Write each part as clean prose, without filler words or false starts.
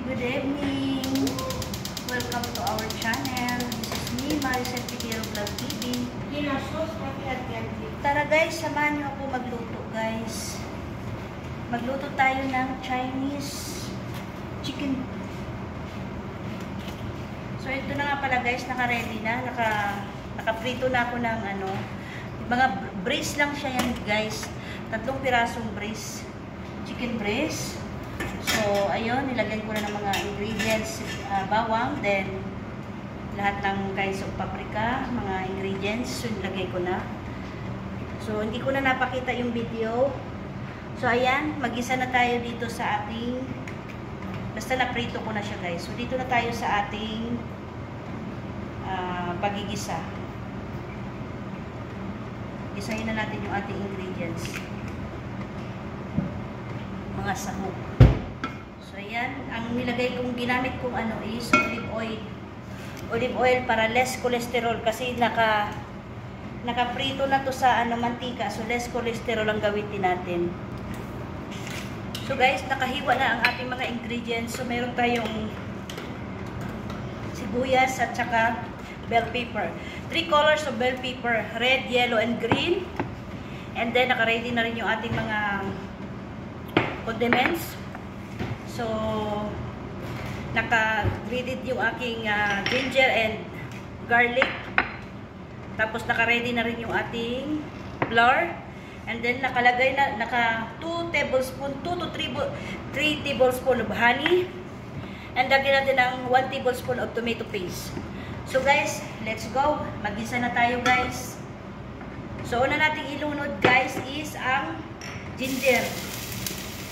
good evening. Welcome to our channel. This is me, Maricel Figuero Vlog TV. Tara guys, samahan niyo ako magluto guys. Magluto tayo ng Chinese chicken. So ito na nga pala guys, naka-ready na. Naka-prito na ako ng mga brace lang siya yan guys. 3 pirasong brace. Chicken brace. So, ayun, nilagyan ko na ng mga ingredients, bawang, then lahat ng kinds of paprika, mga ingredients, so nilagay ko na. So, hindi ko na napakita yung video. So, ayan, mag-isa na tayo dito sa ating, basta na-prito ko na siya guys. So, dito na tayo sa ating pagigisa. Gisahin na natin yung ating ingredients. Mga sahog. So, ayan. Ang nilagay kong, ginamit kong is olive oil. Olive oil para less cholesterol. Kasi nakaprito na to sa mantika. So, less cholesterol ang gawin natin. So, guys, nakahiwa na ang ating mga ingredients. So, meron tayong sibuyas at saka bell pepper. 3 colors of bell pepper. Red, yellow, and green. And then, naka-ready na rin yung ating mga condiments. So, naka-ready yung aking ginger and garlic. Tapos, naka-ready na rin yung ating flour. And then, nakalagay na, 2 to 3 tablespoon of honey. And lagyan natin ng 1 tablespoon of tomato paste. So, guys, let's go. Mag-isa na tayo, guys. So, una nating ilunod, guys, is ang ginger.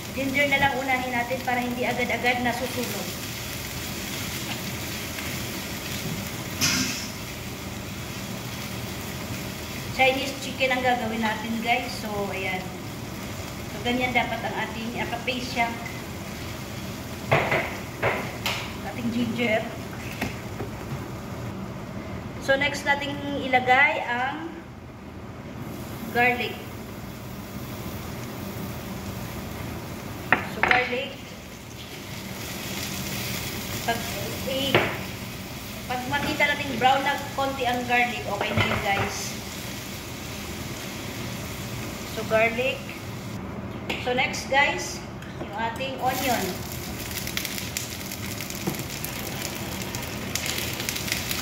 Ginger na lang unahin natin para hindi agad-agad nasusunog. Chinese chicken ang gagawin natin guys. So, ayan. So, ganyan dapat ang ating paste siya. Ating ginger. So, next nating ilagay ang garlic. Garlic. Pag makita natin brown na konti ang garlic, okay na yun guys. So garlic. So next guys, yung ating onion.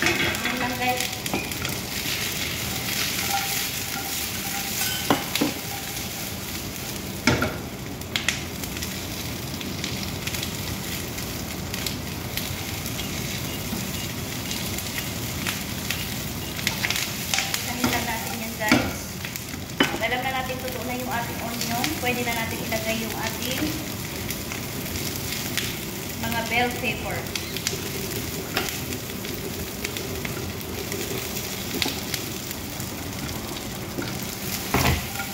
Ayan lang guys. Alam na natin totoo na yung ating onion. Pwede na natin ilagay yung ating mga bell pepper.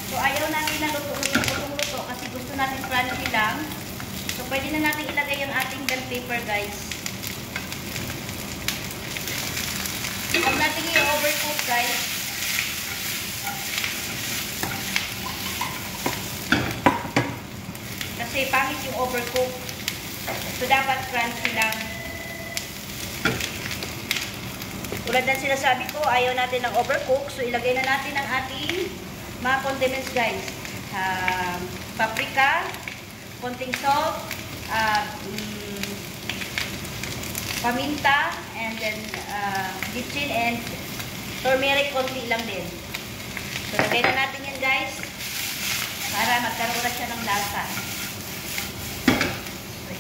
So, ayaw natin na luto kasi gusto natin crunchy lang. So, pwede na natin ilagay yung ating bell pepper, guys. Huwag natin i-overcook, guys. Kasi pangit yung overcook. So, dapat crunchy lang. Tulad ng sinasabi ko, ayaw natin ng overcook. So, ilagay na natin ang ating mga condiments, guys. Paprika, konting salt, paminta, and then gitchin and turmeric, konti lang din. So, ilagay na natin yan, guys. Para magkaroon na siya ng lasa.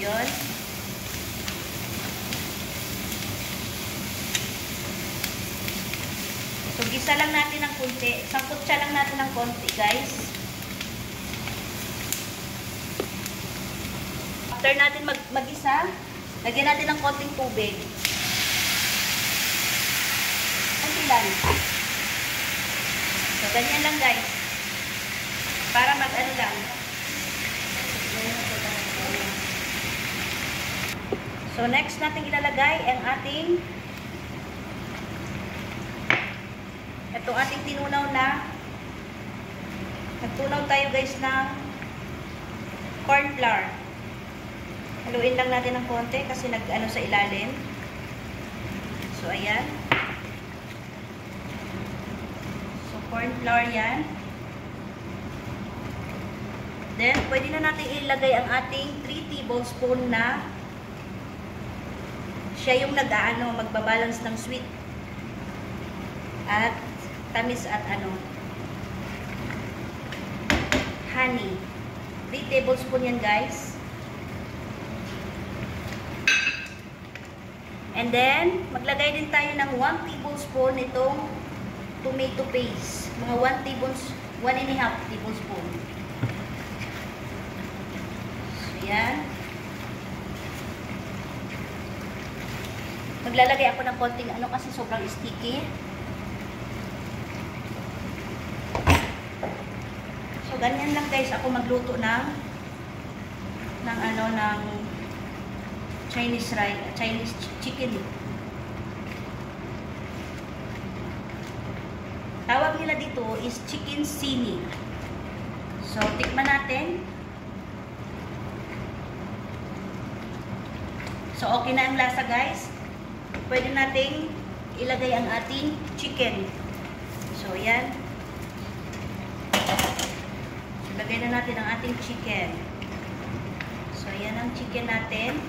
Yun. So, gisa lang natin ng kunti. Sangkutsa lang natin ng konti, guys. After natin mag-isa, lagyan natin ng konting tubig. Konti lang. So, ganyan lang, guys. Para mag-ano lang. So, next natin ilalagay ang ating itong ating tinunaw na nagtunaw tayo guys ng corn flour. Haluin lang natin ng konti kasi nag-ano sa ilalim. So, ayan. So, corn flour yan. Then, pwede na natin ilagay ang ating 3 tablespoon na siya yung magbabalance ng sweet at tamis at honey. 3 tablespoon yan, guys. And then, maglagay din tayo ng 1 tablespoon itong tomato paste. Mga 1.5 tablespoon. So, yan. Maglalagay ako ng konting kasi sobrang sticky. So, ganyan lang guys ako magluto ng Chinese chicken. Tawag nila dito is chicken sini. So, tikman natin. So, okay na ang lasa guys. Pwede nating ilagay ang ating chicken. So, yan. So, lagay na natin ang ating chicken. So, yan ang chicken natin.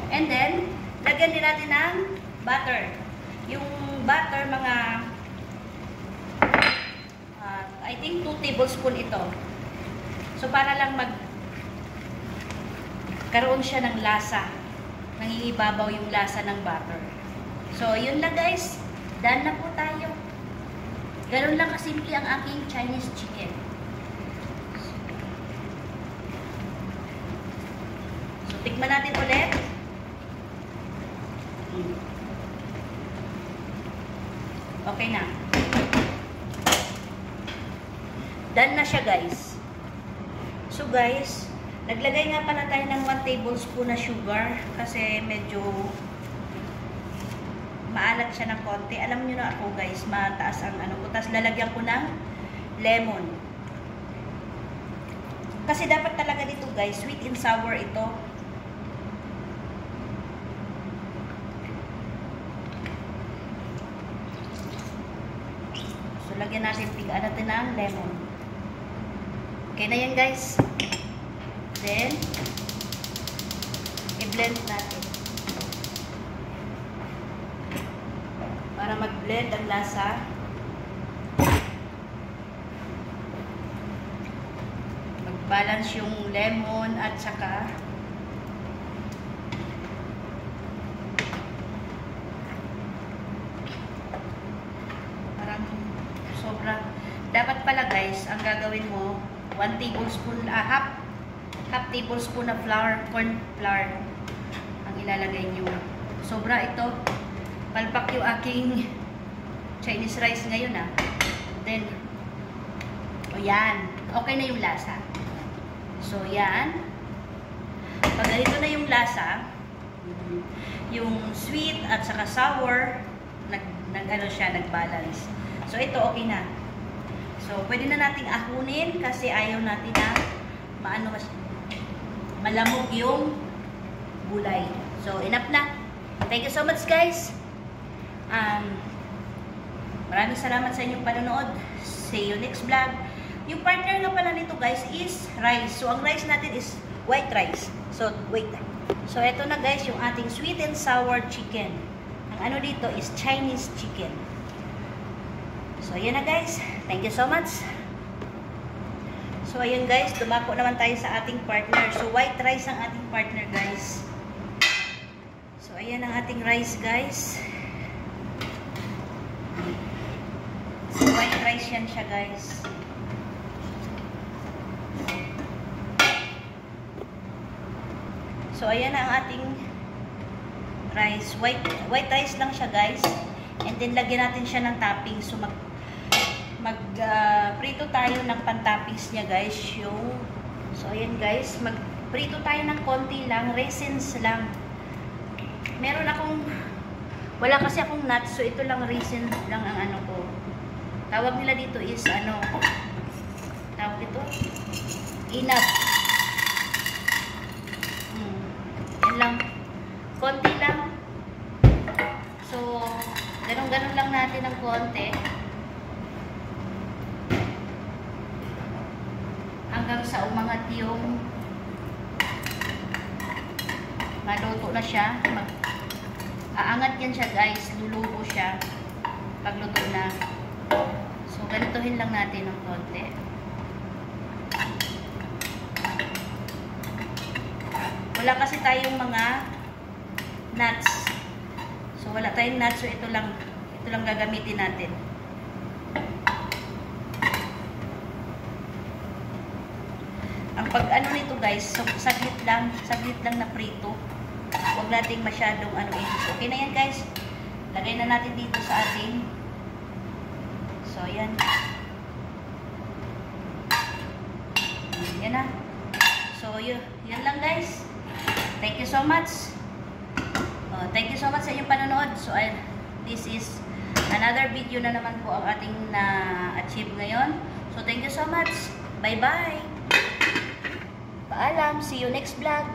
And then, lagyan din natin ng butter. Yung butter, mga I think 2 tablespoon ito. So, para lang karoon siya ng lasa. Nangingibabaw yung lasa ng butter. So, yun lang guys. Done na po tayo. Ganun lang kasimple ang aking Chinese chicken. So, tikman natin ulit. Okay na. Done na siya guys. So guys, naglagay nga pala tayo ng 1 tablespoon na sugar kasi medyo maalat siya ng konti. Alam nyo na ako guys, mataas ang ko. Tapos lalagyan ko ng lemon. Kasi dapat talaga dito guys, sweet and sour ito. So lagyan natin ng lemon. Okay na yan guys. Then, i-blend natin. Para mag-blend ang lasa. Mag-balance yung lemon at saka parang sobra. Dapat pala guys, ang gagawin mo 1 tablespoon, half tablespoon na corn flour ang ilalagay nyo. Sobra ito. Palpak yung aking Chinese rice ngayon Then, yan. Okay na yung lasa. So, yan. Pag ganito na yung lasa, yung sweet at saka sour, nag-balance. So, ito okay na. So, pwede na nating ahunin kasi ayaw natin na malamog yung gulay. So, enough na. Thank you so much, guys. Maraming salamat sa inyong panonood. See you next vlog. Yung partner nga pala nito, guys, is rice. So, ang rice natin is white rice. So, wait. So, ito na, guys, yung ating sweet and sour chicken. Ang dito is Chinese chicken. So, ayan na guys. Thank you so much. So, ayan guys. Dumako naman tayo sa ating partner. So, white rice ang ating partner guys. So, ayan ang ating rice guys. So, white rice yan siya guys. So, ayan ang ating rice. White rice lang siya guys. And then, lagyan natin siya ng topping. So, prito tayo ng pantoppings niya guys. So, ayan guys. Prito tayo ng konti lang. Raisins lang. Wala kasi akong nuts. So, ito lang raisin lang ang ko. Tawag nila dito is ano, tawag ito, inap. Yan lang. Konti lang. So, ganun-ganun lang natin ng konti. Hanggang sa umangat yung maluto na siya. Aangat yan siya guys. Lulubo siya. Pagluto na. So, ganituhin lang natin ng konti. Wala kasi tayong mga nuts. So, wala tayong nuts. So, ito lang gagamitin natin. Ang pag-ano nito guys, so, saglit lang na prito. Huwag nating masyadong ano eh. Okay na yan guys. Lagay na natin dito sa ating. So, yan. Yan na. So, yan lang guys. Thank you so much. Thank you so much sa inyong panonood. So, this is another video na naman po ang ating na-achieve ngayon. So, thank you so much. Bye-bye. Paalam. See you next vlog.